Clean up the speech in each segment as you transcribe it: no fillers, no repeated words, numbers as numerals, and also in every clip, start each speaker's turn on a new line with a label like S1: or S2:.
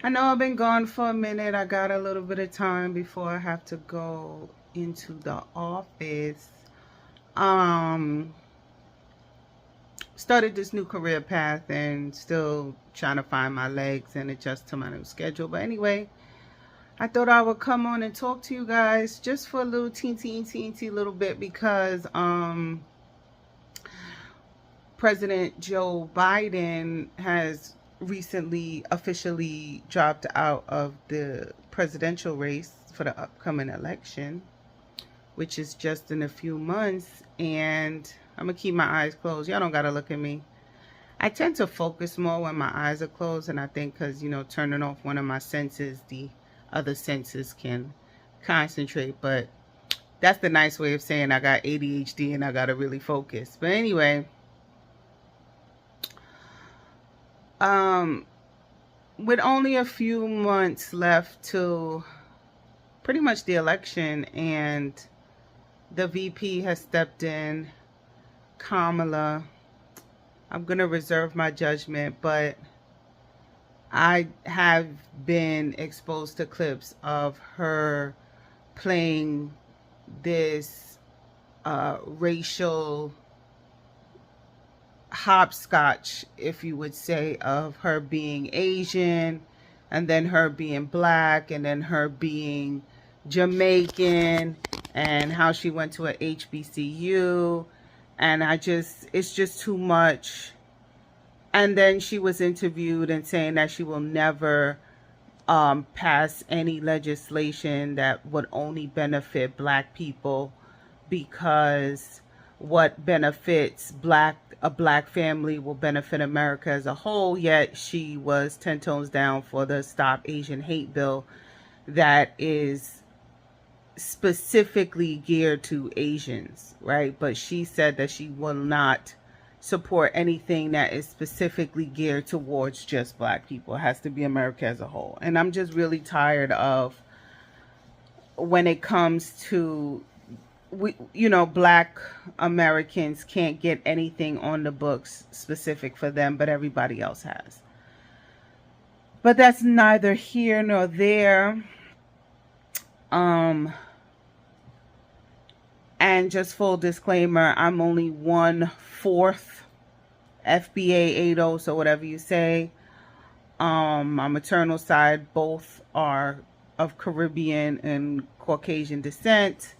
S1: I know I've been gone for a minute. I got a little bit of time before I have to go into the office. Um, Started this new career path and still trying to find my legs and adjust to my new schedule. But anyway, I thought I would come on and talk to you guys just for a little teensy little bit because President Joe Biden has recently officially dropped out of the presidential race for the upcoming election, which is just in a few months. And I'm going to keep my eyes closed. Y'all don't got to look at me. I tend to focus more when my eyes are closed. And I think because, turning off one of my senses, the other senses can concentrate. But that's the nice way of saying I got ADHD and I got to really focus. But anyway, um, with only a few months left to pretty much the election, and the VP has stepped in, Kamala. I'm going to reserve my judgment, but I have been exposed to clips of her playing this racial hopscotch, if you would say, of her being Asian and then her being black and then her being Jamaican and how she went to a HBCU. And it's just too much. And then she was interviewed and saying that she will never pass any legislation that would only benefit black people because what benefits a black family will benefit America as a whole. Yet she was 10 tones down for the Stop Asian Hate bill that is specifically geared to Asians, right? But she said that she will not support anything that is specifically geared towards just black people. It has to be America as a whole. And I'm just really tired of when it comes to black Americans can't get anything on the books specific for them, but everybody else has. But that's neither here nor there. And just full disclaimer, I'm only 1/4 FBA 80, so whatever you say. My maternal side, both are of Caribbean and Caucasian descent,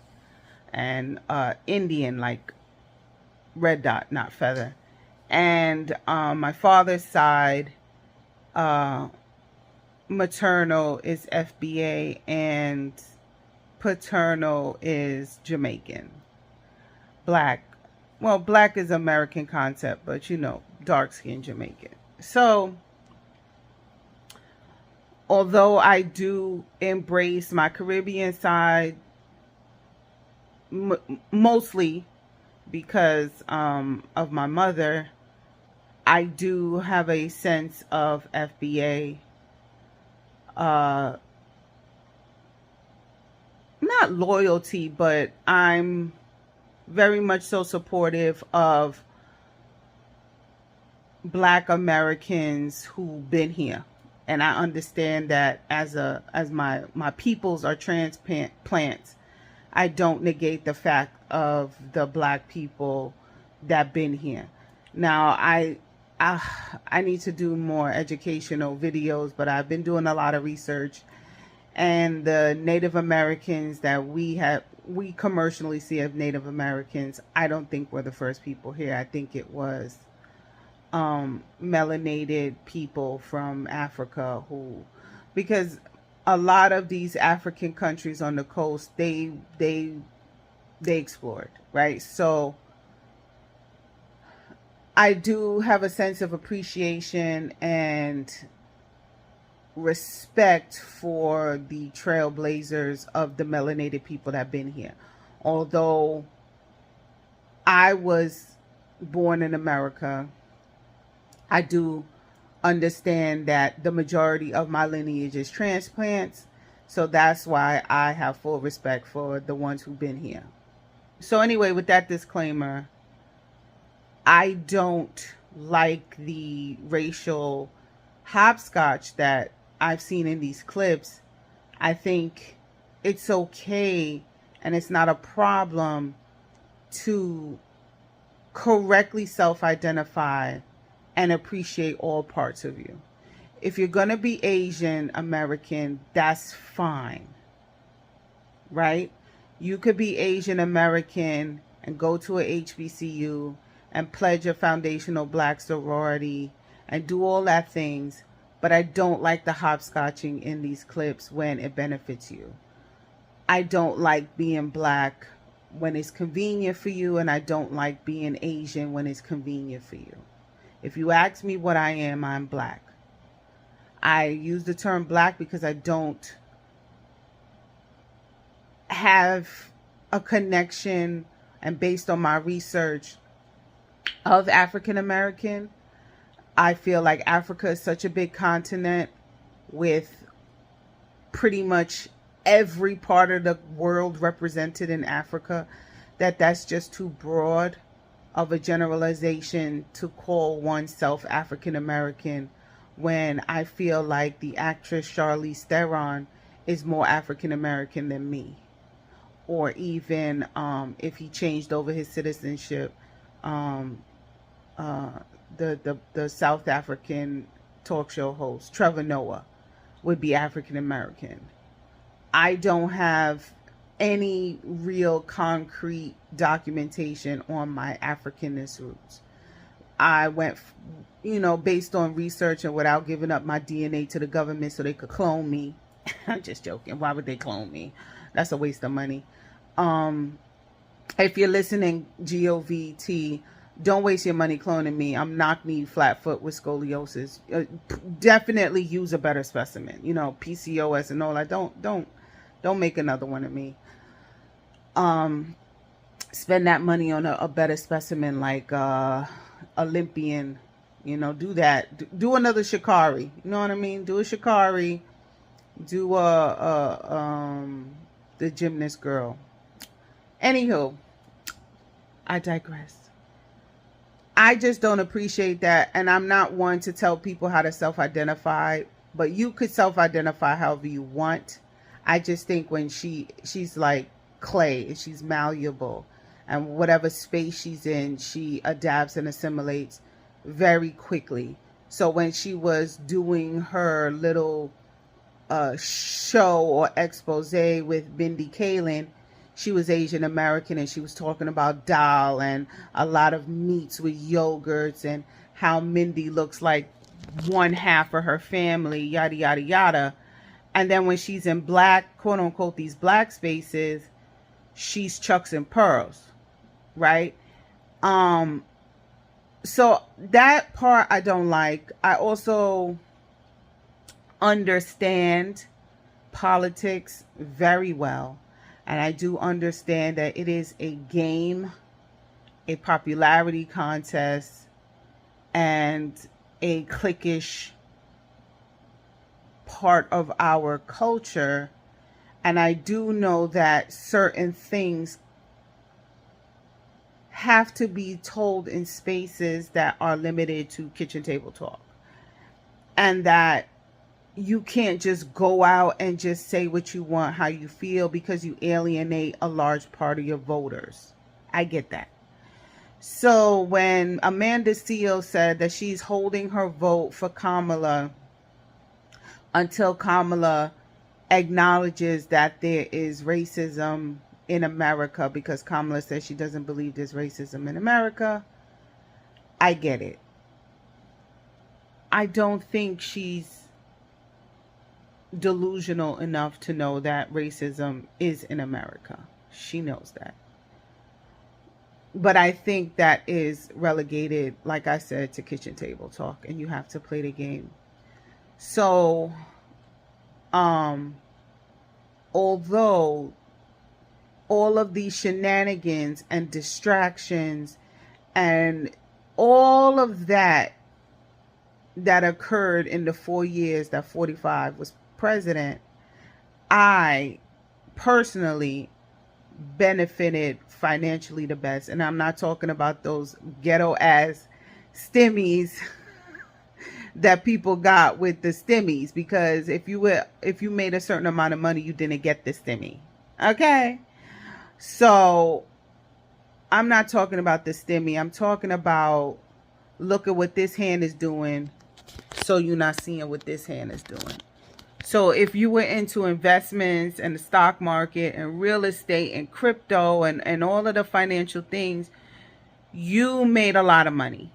S1: and Indian, like red dot, not feather. And my father's side, maternal is FBA and paternal is Jamaican. Black, well, black is American concept, but dark skinned Jamaican. So although I do embrace my Caribbean side, mostly because of my mother, I do have a sense of FBA. Not loyalty, but I'm very much so supportive of black Americans who've been here. And I understand that as my peoples are transplants, I don't negate the fact of the black people that been here. Now I need to do more educational videos, but I've been doing a lot of research, and the Native Americans that we commercially see as Native Americans, I don't think we're the first people here. I think it was melanated people from Africa because a lot of these African countries on the coast, they explored, right? So I do have a sense of appreciation and respect for the trailblazers of the melanated people that have been here. Although I was born in America, I do understand that the majority of my lineage is transplants. So that's why I have full respect for the ones who've been here. So anyway, with that disclaimer, I don't like the racial hopscotch that I've seen in these clips, I think it's okay and it's not a problem to correctly self-identify and appreciate all parts of you. If you're going to be Asian American, that's fine, right? You could be Asian American and go to a HBCU and pledge a foundational black sorority and do all that things, but I don't like the hopscotching in these clips when it benefits you. I don't like being black when it's convenient for you, and I don't like being Asian when it's convenient for you. If you ask me what I am, I'm black. I use the term black because I don't have a connection, and based on my research of African American, I feel like Africa is such a big continent with pretty much every part of the world represented in Africa, that's just too broad of a generalization to call oneself African American, when I feel like the actress Charlize Theron is more African American than me. Or even if he changed over his citizenship, the South African talk show host Trevor Noah would be African American. I don't have any real concrete documentation on my Africanness roots. I went, based on research and without giving up my DNA to the government so they could clone me. I'm just joking. Why would they clone me? That's a waste of money. If you're listening, GOVT, don't waste your money cloning me. I'm knock-kneed, flat-foot with scoliosis. Definitely use a better specimen. PCOS and all that. Don't make another one of me. Spend that money on a better specimen like Olympian. Do that. Do another Shikari. You know what I mean? Do a Shikari. Do the gymnast girl. Anywho, I digress. I just don't appreciate that, and I'm not one to tell people how to self-identify, but you could self-identify however you want. I just think when she's like clay, and she's malleable, and whatever space she's in, she adapts and assimilates very quickly. So when she was doing her little show or expose with Mindy Kaling, she was Asian American, and she was talking about dal and a lot of meats with yogurts, and how Mindy looks like one half of her family, yada, yada, yada. And then when she's in black, quote unquote, these black spaces, she's Chucks and Pearls, right? So that part I don't like. I also understand politics very well. And I do understand that it is a game, a popularity contest, and a cliquish part of our culture. And I do know that certain things have to be told in spaces that are limited to kitchen table talk. And that you can't just go out and just say what you want, how you feel, because you alienate a large part of your voters. I get that. So when Amanda Seales said that she's holding her vote for Kamala until Kamala acknowledges that there is racism in America, because Kamala says she doesn't believe there's racism in America, I get it. I don't think she's delusional enough to know that racism is in America. She knows that. But I think that is relegated, like I said, to kitchen table talk, and you have to play the game. So, although all of these shenanigans and distractions and all of that occurred in the 4 years that 45 was president, I personally benefited financially the best. And I'm not talking about those ghetto ass stimmies that people got with the stimmies, because if you made a certain amount of money, you didn't get the stimmy. Okay? So I'm not talking about the stimmy. I'm talking about, look at what this hand is doing, so you're not seeing what this hand is doing. So if you were into investments and the stock market and real estate and crypto and all of the financial things, you made a lot of money.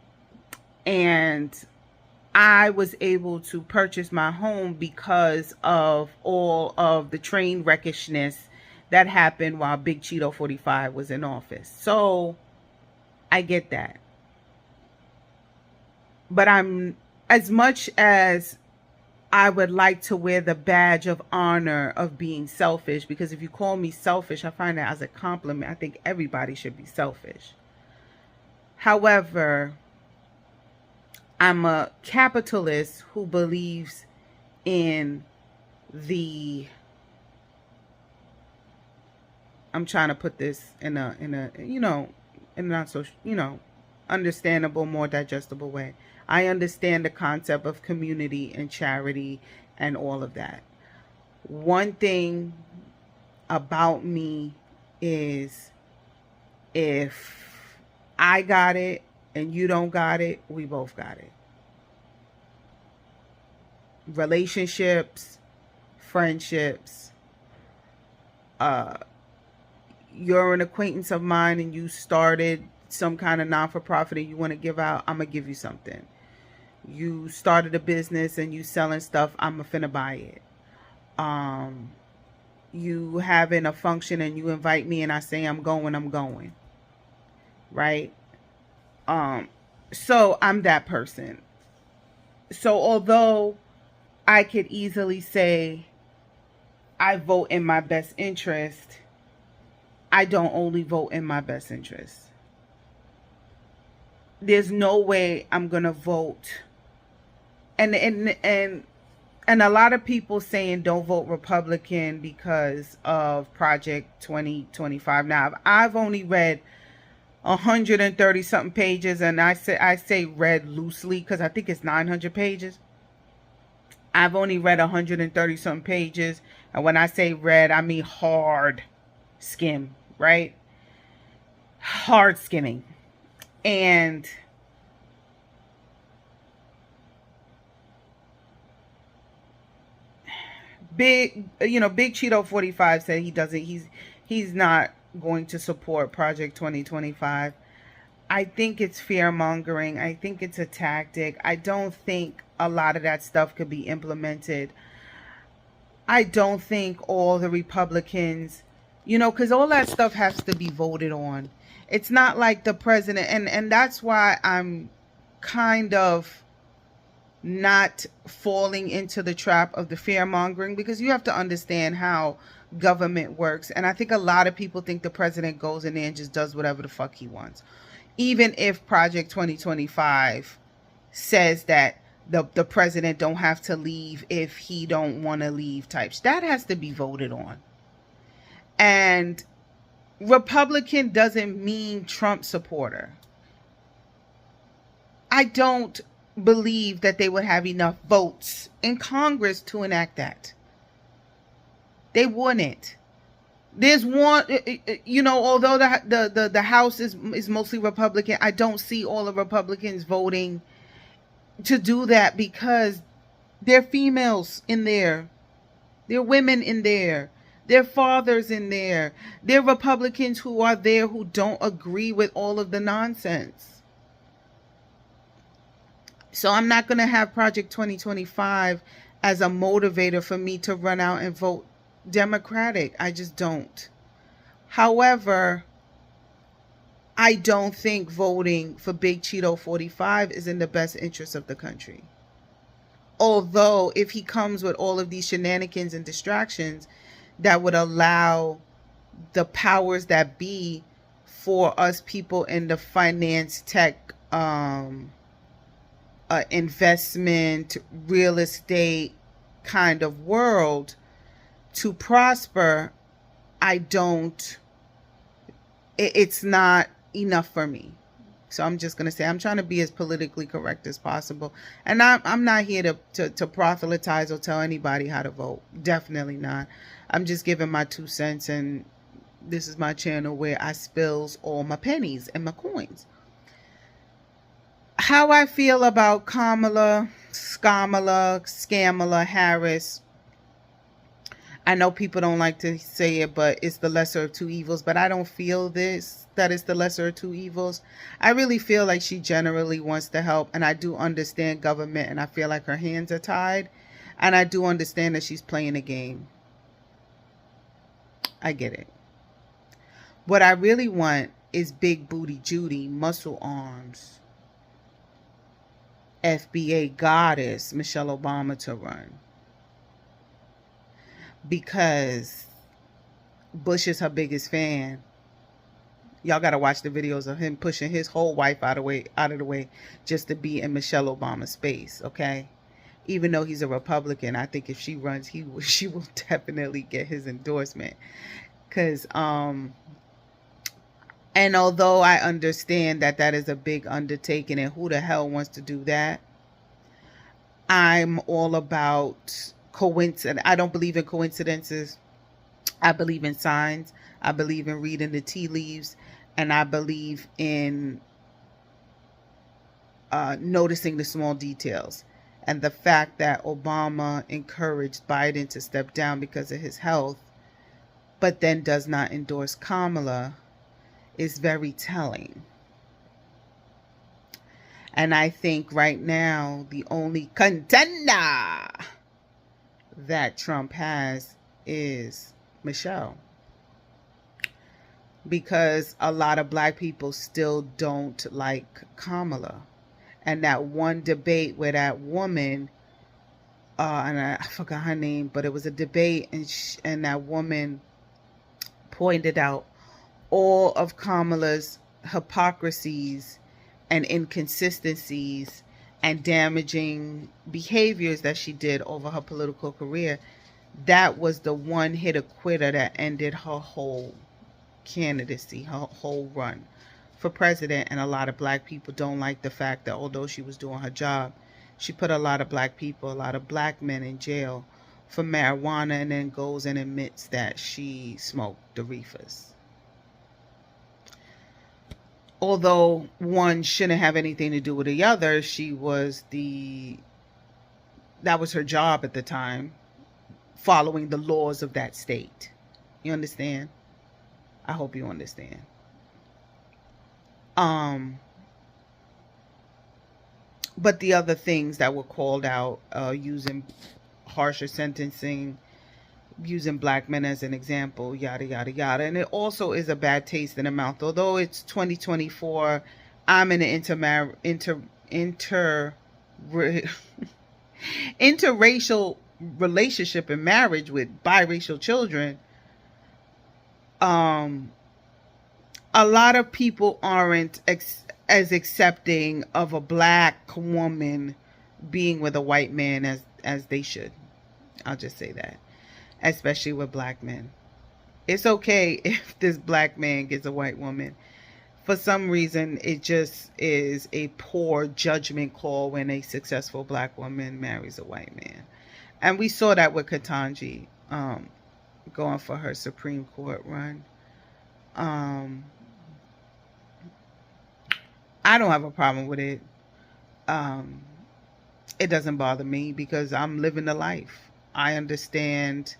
S1: And I was able to purchase my home because of all of the train wreckishness that happened while Big Cheeto 45 was in office. So I get that. But I'm, as much as I would like to wear the badge of honor of being selfish, because if you call me selfish, I find that as a compliment. I think everybody should be selfish. However, I'm a capitalist who believes in the, I'm trying to put this in a not so, understandable, more digestible way. I understand the concept of community and charity and all of that. One thing about me is, if I got it and you don't got it, we both got it. Relationships, friendships, you're an acquaintance of mine and you started some kind of non-for-profit and you want to give out, I'm going to give you something. You started a business and you selling stuff, I'm finna buy it. You having a function and you invite me and I say I'm going. Right? So I'm that person. So although I could easily say I vote in my best interest, I don't only vote in my best interest. There's no way I'm gonna vote. And a lot of people saying don't vote Republican because of Project 2025. Now, I've only read 130 something pages, and I say read loosely because I think it's 900 pages. I've only read 130 something pages, and when I say read, I mean hard skim, right? Hard skimming. And Big Cheeto 45 said he's not going to support Project 2025. I think it's fear mongering. I think it's a tactic. I don't think a lot of that stuff could be implemented. I don't think all the Republicans, because all that stuff has to be voted on. It's not like the president, and that's why I'm kind of not falling into the trap of the fear mongering, because you have to understand how government works. And I think a lot of people think the president goes in there and just does whatever the fuck he wants. Even if Project 2025 says that the president don't have to leave if he don't want to leave types, that has to be voted on. And Republican doesn't mean Trump supporter. I don't believe that they would have enough votes in Congress to enact that. They wouldn't. There's one, although the House is mostly Republican, I don't see all the Republicans voting to do that, because there are females in there, there are women in there, there are fathers in there, there are Republicans who are there who don't agree with all of the nonsense. So I'm not going to have Project 2025 as a motivator for me to run out and vote Democratic. I just don't. However, I don't think voting for Big Cheeto 45 is in the best interest of the country. Although, if he comes with all of these shenanigans and distractions that would allow the powers that be for us people in the finance, tech, investment, real estate kind of world to prosper, it's not enough for me. So I'm just going to say I'm trying to be as politically correct as possible. And I'm not here to proselytize or tell anybody how to vote. Definitely not. I'm just giving my 2 cents, and this is my channel where I spills all my pennies and my coins. How I feel about Kamala Harris. I know people don't like to say it, but it's the lesser of two evils. But I don't feel that it's the lesser of two evils. I really feel like she generally wants to help. And I do understand government. And I feel like her hands are tied. And I do understand that she's playing a game. I get it. What I really want is big booty Judy, muscle arms, FBA goddess Michelle Obama to run. Because Bush is her biggest fan. Y'all got to watch the videos of him pushing his whole wife out of the way just to be in Michelle Obama's space, okay? Even though he's a Republican, I think if she runs, she will definitely get his endorsement. Because, and although I understand that is a big undertaking and who the hell wants to do that, I'm all about coincidence. I don't believe in coincidences. I believe in signs. I believe in reading the tea leaves. And I believe in noticing the small details. And the fact that Obama encouraged Biden to step down because of his health, but then does not endorse Kamala, is very telling. And I think right now the only contender that Trump has is Michelle. Because a lot of black people still don't like Kamala. And that one debate where that woman, and I forgot her name, but it was a debate, and that woman pointed out all of Kamala's hypocrisies and inconsistencies and damaging behaviors that she did over her political career. That was the one hit quitter that ended her whole candidacy, her whole run for president. And a lot of black people don't like the fact that although she was doing her job, she put a lot of black people, a lot of black men in jail for marijuana, and then goes and admits that she smoked the reefers. Although one shouldn't have anything to do with the other, that was her job at the time, following the laws of that state. You understand? I hope you understand. But the other things that were called out, using harsher sentencing, using black men as an example, yada, yada, yada. And it also is a bad taste in the mouth. Although it's 2024, I'm in an interracial relationship and marriage with biracial children. A lot of people aren't as accepting of a black woman being with a white man as they should. I'll just say that. Especially with black men. It's okay if this black man gets a white woman. For some reason, it just is a poor judgment call when a successful black woman marries a white man. And we saw that with Ketanji going for her Supreme Court run. I don't have a problem with it. It doesn't bother me because I'm living the life. I understand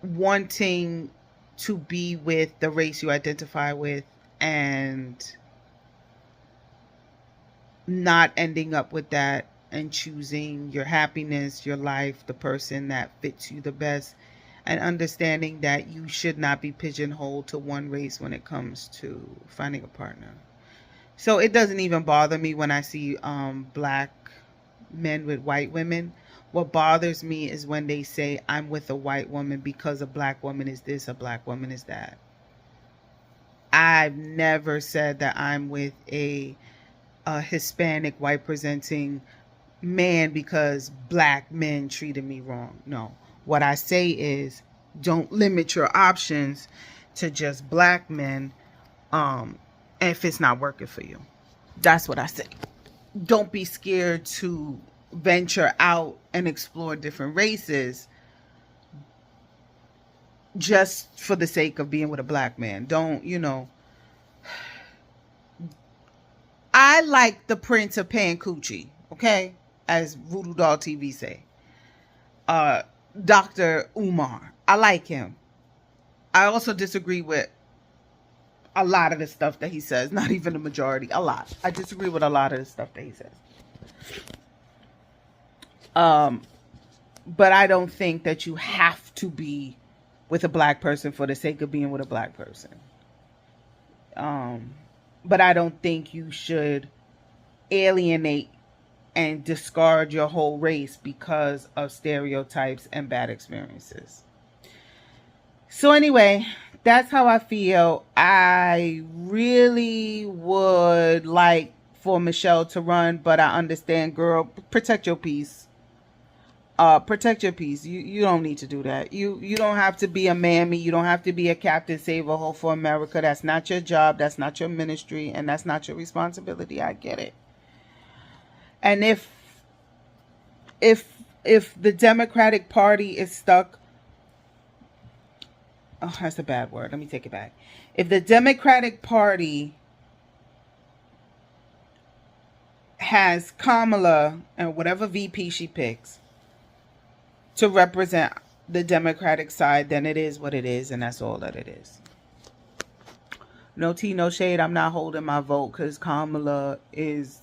S1: wanting to be with the race you identify with and not ending up with that, and choosing your happiness, your life, the person that fits you the best, and understanding that you should not be pigeonholed to one race when it comes to finding a partner. So it doesn't even bother me when I see black men with white women. What bothers me is when they say I'm with a white woman because a black woman is this, a black woman is that. I've never said that I'm with a Hispanic white presenting man because black men treated me wrong. No. What I say is don't limit your options to just black men. if it's not working for you. That's what I say. Don't be scared to venture out and explore different races just for the sake of being with a black man. Don't, I like the Prince of Pan Coochie, okay? As Voodoo Doll TV say. Dr. Umar. I like him. I also disagree with a lot of the stuff that he says. Not even the majority. A lot. I disagree with a lot of the stuff that he says. But I don't think that you have to be with a black person for the sake of being with a black person. But I don't think you should alienate and discard your whole race because of stereotypes and bad experiences. So anyway, that's how I feel. I really would like for Michelle to run, but I understand, girl, protect your peace. Protect your peace. You don't need to do that. You don't have to be a mammy. You don't have to be a Captain Save-A-Hole for America. That's not your job. That's not your ministry. And that's not your responsibility. I get it. And if the Democratic Party is stuck, oh, that's a bad word. Let me take it back. If the Democratic Party has Kamala and whatever VP she picks to represent the Democratic side, then it is what it is, and that's all that it is. No tea, no shade. I'm not holding my vote because Kamala is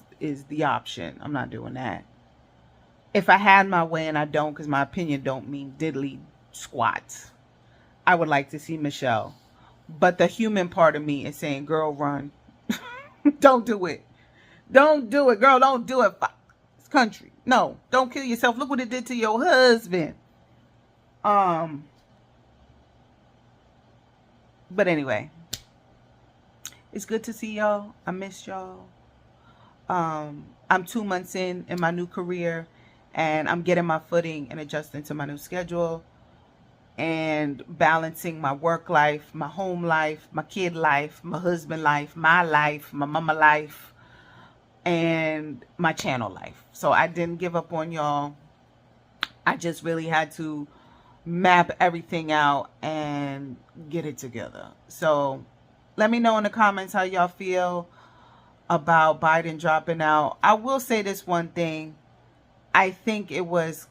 S1: the option. I'm not doing that. If I had my way, and I don't, because my opinion don't mean diddly squat, I would like to see Michelle. But the human part of me is saying, girl, run. Don't do it. Don't do it, girl. Don't do it. Fuck this country. No, don't kill yourself. Look what it did to your husband. But anyway, it's good to see y'all. I miss y'all. I'm 2 months in my new career, and I'm getting my footing and adjusting to my new schedule and balancing my work life, my home life, my kid life, my husband life, my mama life, and my channel life. So I didn't give up on y'all. I just really had to map everything out and get it together. So let me know in the comments how y'all feel about Biden dropping out. I will say this one thing. I think it was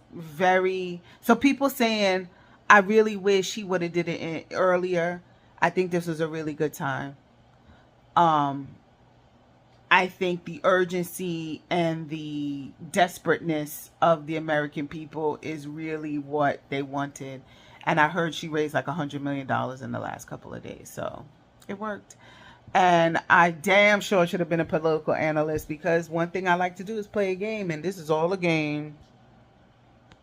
S1: so people saying, I really wish he would have did it earlier. I think this was a really good time. I think the urgency and the desperateness of the American people is really what they wanted. And I heard she raised like $100 million in the last couple of days. So it worked. And I damn sure should have been a political analyst, because one thing I like to do is play a game. And this is all a game.